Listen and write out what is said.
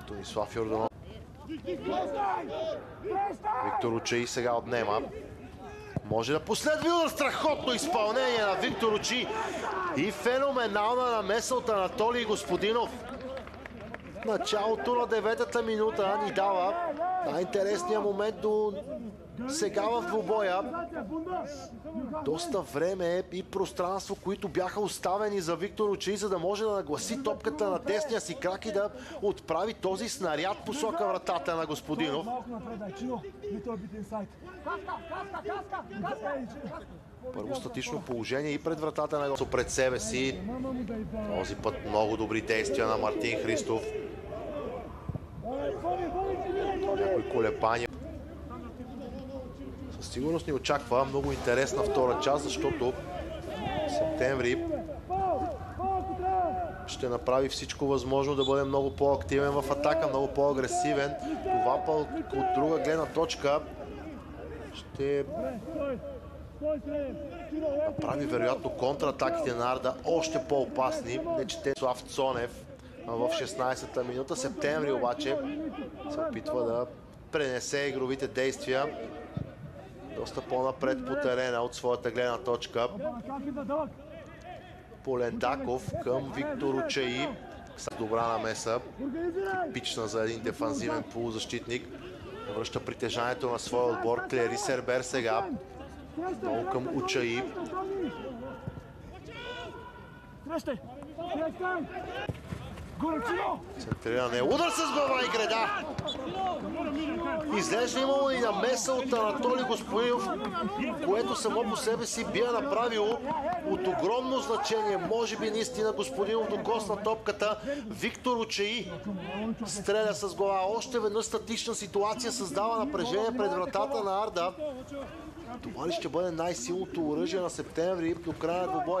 Тонислав Йорданов. Виктор Очаи сега отнема. Може да последва удар. Страхотно изпълнение на Виктор Очаи и феноменална намеса от Анатолий Господинов. Началото на 9-та минута ни дава най-интересния момент до сега в двубоя. Доста време и пространство, които бяха оставени за Виктор Очаи, за да може да нагласи топката на десния си крак и да отправи този снаряд посока вратата на Господинов. Първо статично положение и пред вратата на Господинов пред себе си. Този път много добри действия на Мартин Христов. Някои колебания. Със сигурност ни очаква много интересна втора част, защото Септември ще направи всичко възможно да бъде много по-активен в атака, много по-агресивен. Това пък от друга гледна точка ще направи вероятно контратаките на Арда още по-опасни. Не чете Слав Цонев в 16-та минута. Септември обаче се опитва да пренесе игровите действия доста по-напред по терена от своята гледна точка. Полендаков към Виктор Очаи. С добра намеса. Типична за един дефанзивен полузащитник. Връща притежанието на своя отбор. Клери Сербер сега. Много към Очаи. Центриране. Удар с глава и греда. Изглежда имало и намеса от Анатолий Господинов, което само по себе си би направило от огромно значение. Може би наистина Господинов докосна топката. Виктор Очаи стреля с глава. Още веднъж статична ситуация създава напрежение пред вратата на Арда. Това ли ще бъде най-силното оръжие на Септември до края на двубоя?